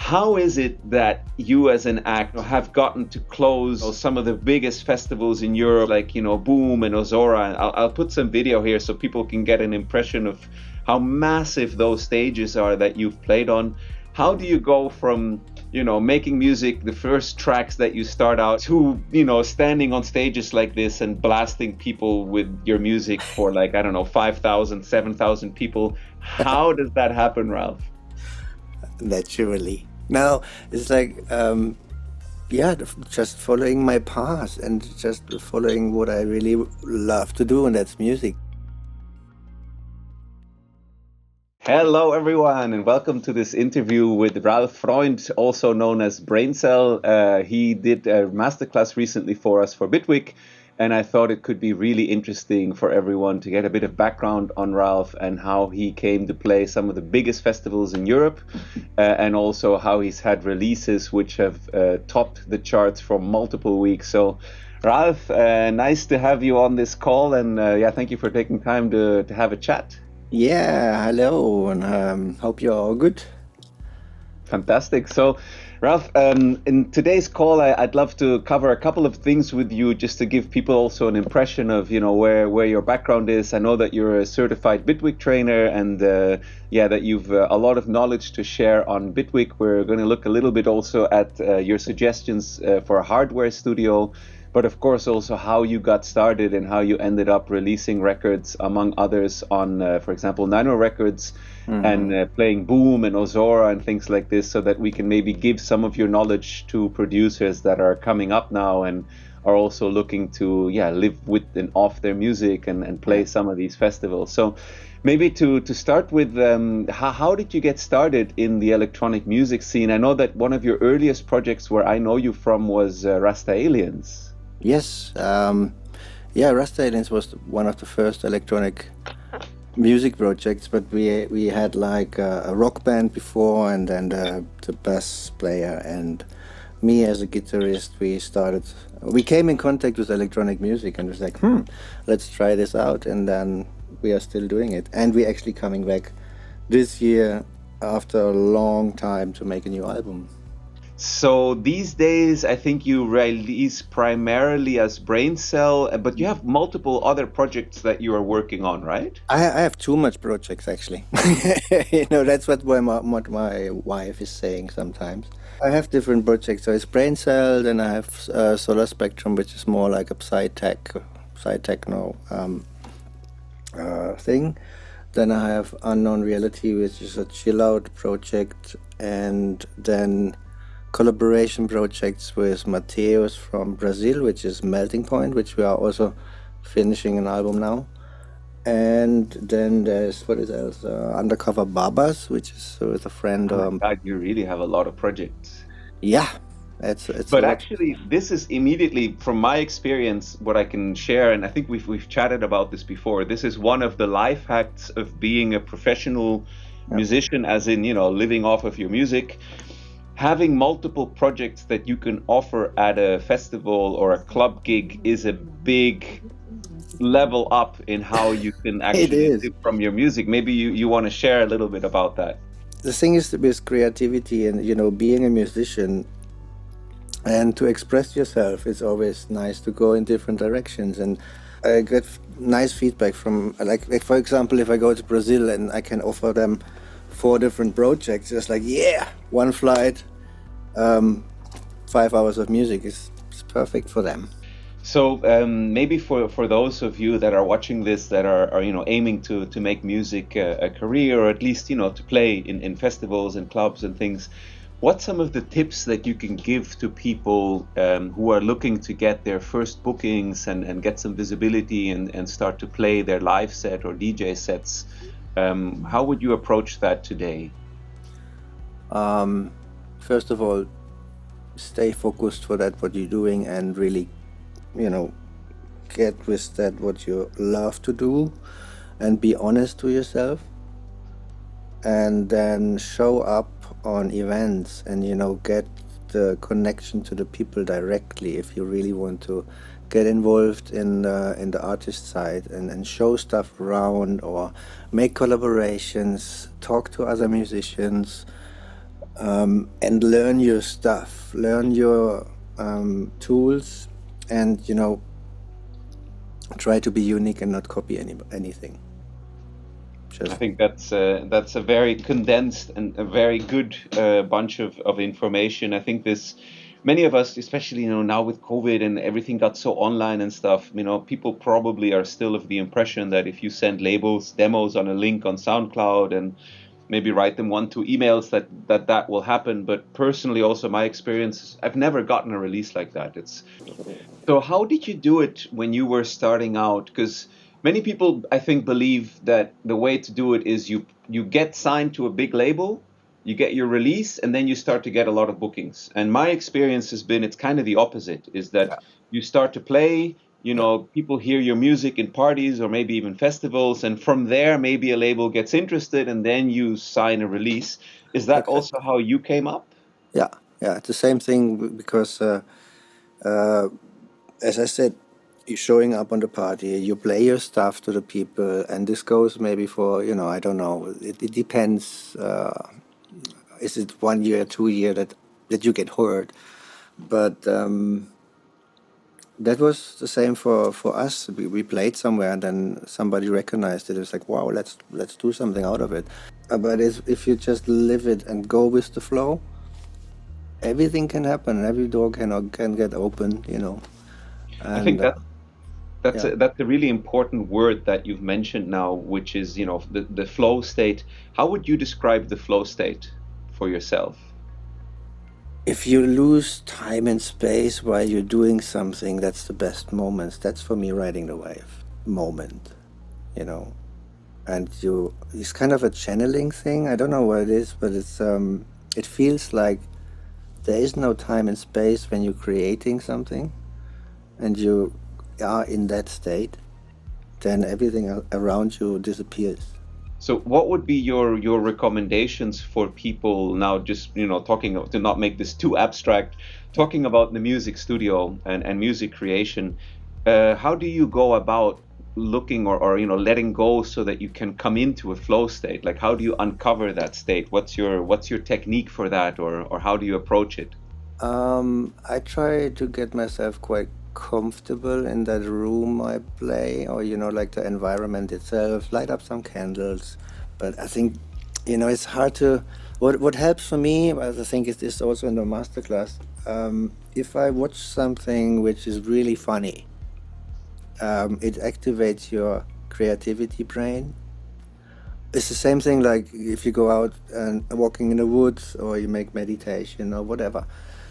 How is it that you as an act have gotten to close some of the biggest festivals in Europe, like, BOOM and Ozora? And I'll put some video here so people can get an impression of how massive those stages are that you've played on. How do you go from, making music, the first tracks that you start out, to, standing on stages like this and blasting people with your music for 5,000, 7,000 people? How does that happen, Ralph? Naturally. Now it's just following my path and just following what I really love to do, and that's music. Hello everyone, and welcome to this interview with Ralph Freund, also known as Braincell. He did a masterclass recently for us for Bitwig, and I thought it could be really interesting for everyone to get a bit of background on Ralph and how he came to play some of the biggest festivals in Europe, and also how he's had releases which have topped the charts for multiple weeks. So Ralph, nice to have you on this call, and thank you for taking time to have a chat. Yeah, hello, and hope you're all good. Fantastic. So, Ralph, in today's call, I'd love to cover a couple of things with you, just to give people also an impression of, where your background is. I know that you're a certified Bitwig trainer, and that you've a lot of knowledge to share on Bitwig. We're going to look a little bit also at your suggestions for a hardware studio, but of course also how you got started and how you ended up releasing records, among others, on, for example, Nano Records, and playing BOOM and Ozora and things like this, so that we can maybe give some of your knowledge to producers that are coming up now and are also looking to live with and off their music and play some of these festivals. So maybe to start with, how did you get started in the electronic music scene? I know that one of your earliest projects, where I know you from, was Rasta Aliens. Yes, Rasta Aliens was one of the first electronic music projects, but we had a rock band before, and then the bass player and me as a guitarist, we came in contact with electronic music and was like, let's try this out, and then we are still doing it, and we're actually coming back this year after a long time to make a new album. So these days, I think you release primarily as Braincell, but you have multiple other projects that you are working on, right? I have too much projects, actually. That's what my wife is saying sometimes. I have different projects. So it's Braincell, then I have Solar Spectrum, which is more like a psy-techno thing. Then I have Unknown Reality, which is a chill-out project, and then collaboration projects with Mateus from Brazil, which is Melting Point, which we are also finishing an album now. And then there's, what is else? Undercover Babas, which is with a friend. Oh my God, you really have a lot of projects. Yeah, it's. But actually, this is immediately, from my experience, what I can share, and I think we've chatted about this before. This is one of the life hacks of being a professional musician, as in, living off of your music. Having multiple projects that you can offer at a festival or a club gig is a big level up in how you can actually live from your music. Maybe you want to share a little bit about that. The thing is with creativity and, being a musician and to express yourself, it's always nice to go in different directions. And I get nice feedback from, like for example, if I go to Brazil and I can offer them 4 different projects, just one flight, 5 hours of music is perfect for them. So maybe for those of you that are watching this, that are aiming to make music a career, or at least to play in festivals and clubs and things, what's some of the tips that you can give to people who are looking to get their first bookings and get some visibility and start to play their live set or DJ sets? How would you approach that today? First of all, stay focused for that, what you're doing, and really, get with that what you love to do, and be honest to yourself, and then show up on events and, get the connection to the people directly if you really want to get involved in the artist side and show stuff around or make collaborations, talk to other musicians, and learn your stuff, learn your tools, and try to be unique and not copy anything. I Just think that's a very condensed and a very good bunch of information. I think this many of us, especially now with COVID and everything got so online and stuff, people probably are still of the impression that if you send labels, demos on a link on SoundCloud and maybe write them 1, 2 emails that will happen. But personally, also my experience, I've never gotten a release like that. It's So how did you do it when you were starting out? Because many people, I think, believe that the way to do it is you get signed to a big label, you get your release, and then you start to get a lot of bookings. And my experience has been it's kind of the opposite, is that yeah, you start to play, yeah. people hear your music in parties or maybe even festivals, and from there maybe a label gets interested and then you sign a release. Is that also Exactly. how you came up? Yeah, yeah. It's the same thing because, uh, as I said, you're showing up on the party, you play your stuff to the people, and this goes maybe for I don't know. It depends. Is it 1 year, 2 year that you get heard? But that was the same for us. We played somewhere, and then somebody recognized it. It's like, wow, let's do something out of it. But if you just live it and go with the flow, everything can happen. Every door can get open. I think And that's yeah, a really important word that you've mentioned now, which is, the flow state. How would you describe the flow state for yourself? if you lose time and space while you're doing something, that's the best moments. That's for me riding the wave moment. You know, and it's kind of a channeling thing. I don't know what it is, but it feels like there is no time and space when you're creating something and you are in that state, then everything around you disappears. So what would be your recommendations for people now, just, talking to not make this too abstract, talking about the music studio and music creation, how do you go about looking or letting go so that you can come into a flow state? Like how do you uncover that state? What's your technique for that, or how do you approach it? I try to get myself quite comfortable in that room I play, or like the environment itself, light up some candles. But I think, it's hard to. What helps for me, as I think is this also in the masterclass, if I watch something which is really funny, it activates your creativity brain. It's the same thing like if you go out and walking in the woods or you make meditation or whatever.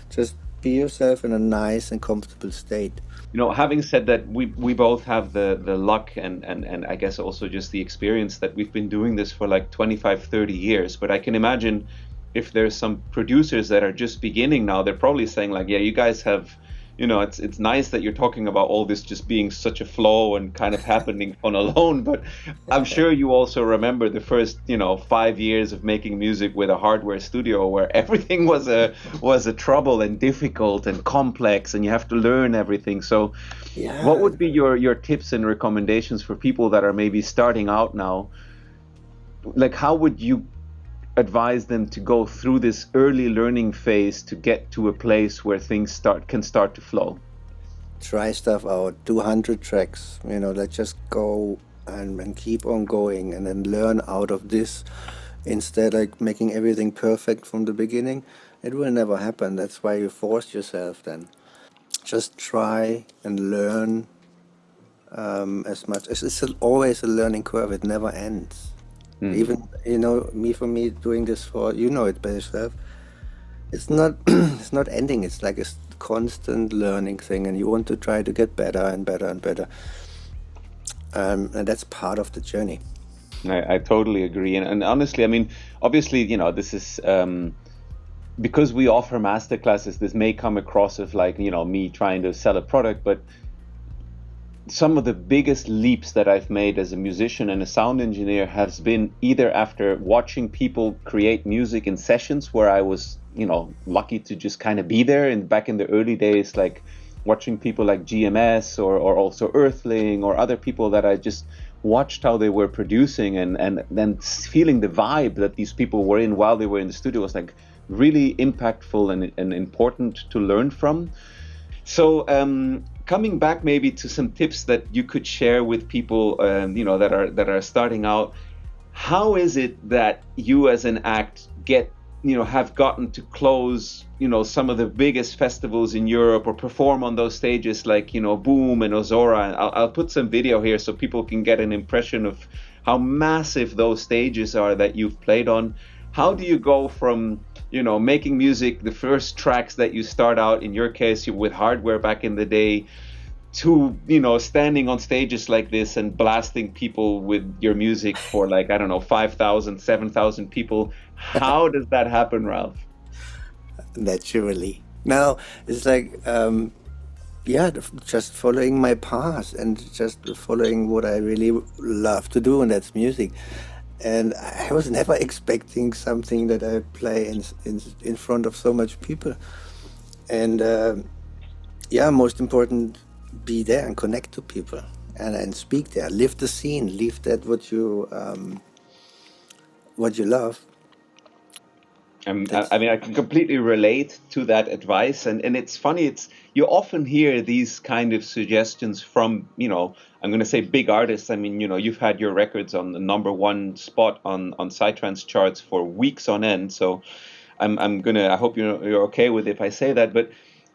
Just be yourself in a nice and comfortable state. Having said that, we both have the luck and I guess also just the experience that we've been doing this for like 25, 30 years. But I can imagine if there's some producers that are just beginning now, they're probably saying like, yeah, you guys have, it's nice that you're talking about all this just being such a flow and kind of happening on alone. But I'm sure you also remember the first, 5 years of making music with a hardware studio where everything was a trouble and difficult and complex, and you have to learn everything. So what Yeah, would be your tips and recommendations for people that are maybe starting out now? Like, how would you advise them to go through this early learning phase to get to a place where things can start to flow? try stuff out. Do 100 tracks. Let's just go and keep on going, and then learn out of this. Instead, like making everything perfect from the beginning, it will never happen. That's why you force yourself. Then just try and learn as much. It's always a learning curve. It never ends. Hmm. Even for me doing this for it by yourself, it's not it's not ending. It's like a constant learning thing, and you want to try to get better and better and better, and that's part of the journey. I totally agree. And honestly, I mean, obviously, this is because we offer master classes, this may come across as like, me trying to sell a product, but some of the biggest leaps that I've made as a musician and a sound engineer has been either after watching people create music in sessions where I was, lucky to just kind of be there, and back in the early days, like watching people like GMS or also Earthling or other people that I just watched how they were producing, and then feeling the vibe that these people were in while they were in the studio was like, really impactful and important to learn from. So coming back maybe to some tips that you could share with people, that are starting out. How is it that you as an act have gotten to close, some of the biggest festivals in Europe or perform on those stages like, BOOM and Ozora? And I'll put some video here so people can get an impression of how massive those stages are that you've played on. How do you go from, making music, the first tracks that you start out, in your case, with hardware back in the day, to standing on stages like this and blasting people with your music for, like, I don't know, 5,000, 7,000 people? How does that happen, Ralph? Naturally. Now it's like, yeah, just following my path and just following what I really love to do, and that's music. And I was never expecting something that I play in front of so much people. And yeah, most important, be there and connect to people and speak there, live the scene, live that what you love. I mean, I can completely relate to that advice, and it's funny. You often hear these kind of suggestions from, I'm going to say big artists. I mean, you've had your records on the #1 spot on Psytrance charts for weeks on end. So I hope you're okay with if I say that. But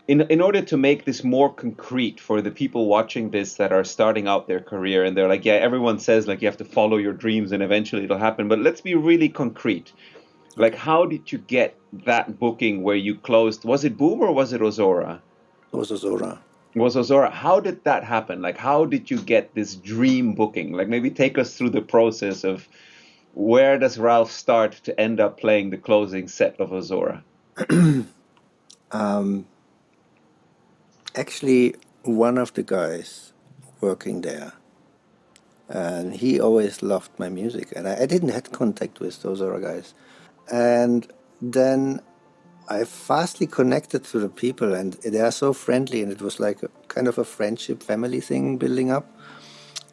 in order to make this more concrete for the people watching this that are starting out their career, and they're like, yeah, everyone says like you have to follow your dreams and eventually it'll happen. But let's be really concrete. Like, how did you get that booking where you closed? Was it BOOM or was it Ozora? It was Ozora. It was Ozora. How did that happen? Like, how did you get this dream booking? Like, maybe take us through the process of where does Ralph start to end up playing the closing set of Ozora? Actually, one of the guys working there, and he always loved my music, and I didn't have contact with those other guys. And then I fastly connected to the people, and they are so friendly, and it was like a kind of a friendship, family thing building up.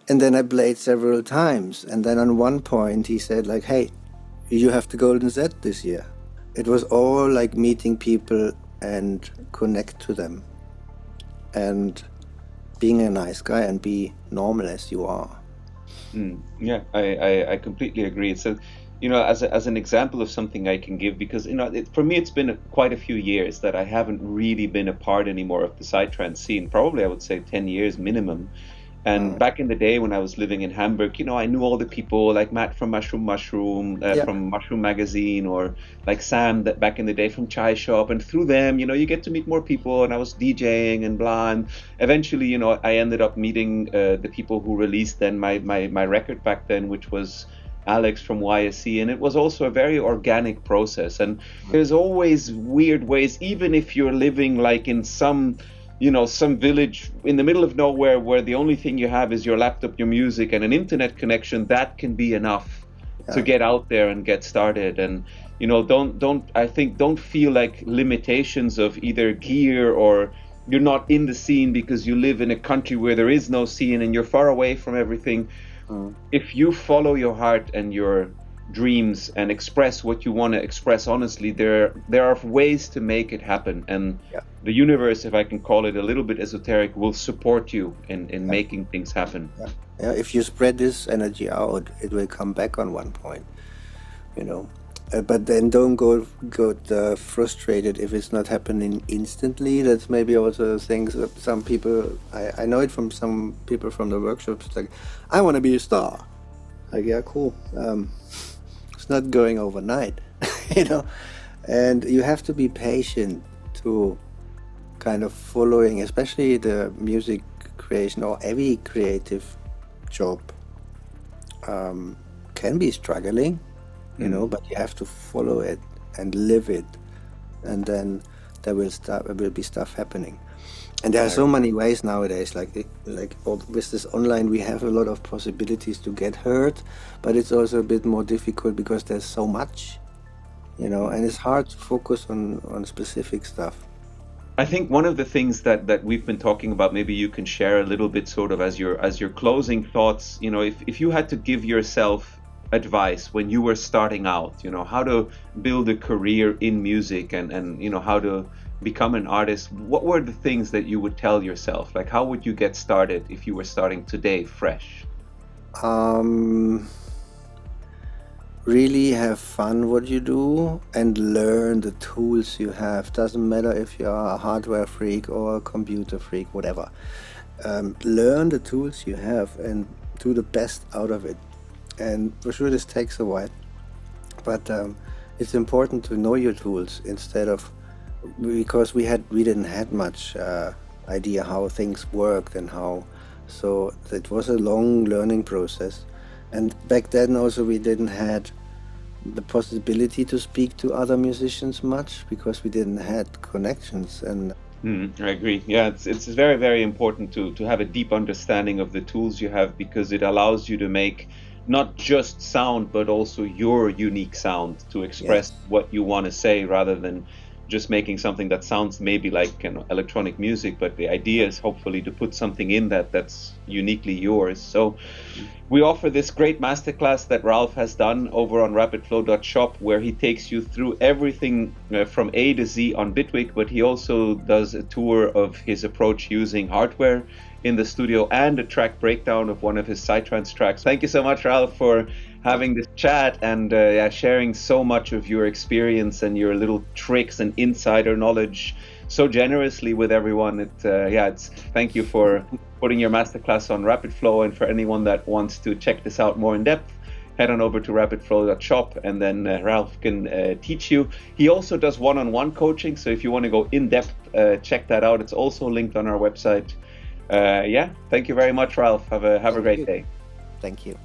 And then I played several times, and then on one point he said like, hey, you have the Golden Z this year. It was all like meeting people and connect to them and being a nice guy and be normal as you are. Yeah, I completely agree. So, as an example of something I can give, because, for me, it's been quite a few years that I haven't really been a part anymore of the Psytrance scene. Probably, I would say 10 years minimum. And back in the day when I was living in Hamburg, I knew all the people like Matt from Mushroom, from Mushroom Magazine, or like Sam that back in the day from Chai Shop. And through them, you get to meet more people. And I was DJing and blah. And eventually, I ended up meeting the people who released then my record back then, which was Alex from YSC. And it was also a very organic process. And there's always weird ways, even if you're living like in some village in the middle of nowhere where the only thing you have is your laptop, your music, and an internet connection, that can be enough to get out there and get started. And don't feel like limitations of either gear or you're not in the scene because you live in a country where there is no scene and you're far away from everything. If you follow your heart and your dreams and express what you want to express honestly, there are ways to make it happen, and the universe, if I can call it a little bit esoteric, will support you in making things happen. If you spread this energy out, it will come back on one point, but then don't go frustrated if it's not happening instantly. That's maybe also things that some people, I know it from some people from the workshops, like, I want to be a star. Like, yeah, cool. It's not going overnight, and you have to be patient to kind of following, especially the music creation or every creative job can be struggling, but you have to follow it and live it, and then there will be stuff happening. And there are so many ways nowadays, like with this online, we have a lot of possibilities to get heard, but it's also a bit more difficult because there's so much, and it's hard to focus on specific stuff. I think one of the things that we've been talking about, maybe you can share a little bit sort of as your closing thoughts, if you had to give yourself advice when you were starting out, you know, how to build a career in music and you know, how to become an artist, what were the things that you would tell yourself? Like, how would you get started if you were starting today fresh? Um, really have fun what you do and learn the tools you have. Doesn't matter if you are a hardware freak or a computer freak, whatever. Learn the tools you have and do the best out of it. And for sure, this takes a while, but it's important to know your tools instead of, because we didn't had much idea how things worked and how, so it was a long learning process. And back then also we didn't had the possibility to speak to other musicians much because we didn't had connections. And I agree. Yeah, it's very, very important to have a deep understanding of the tools you have, because it allows you to make not just sound, but also your unique sound to express yes, what you want to say, rather than just making something that sounds maybe like, you know, electronic music. But the idea is hopefully to put something in that's uniquely yours. So we offer this great masterclass that Ralph has done over on rapidflow.shop, where he takes you through everything from A to Z on Bitwig, but he also does a tour of his approach using hardware in the studio and a track breakdown of one of his Psytrance tracks. Thank you so much, Ralph, for having this chat and yeah, sharing so much of your experience and your little tricks and insider knowledge so generously with everyone. It's thank you for putting your masterclass on Rapid Flow, and for anyone that wants to check this out more in depth, head on over to rapidflow.shop, and then Ralph can teach you. He also does one-on-one coaching, so if you want to go in depth, check that out. It's also linked on our website. Yeah, thank you very much, Ralph. Have a great day. thank you.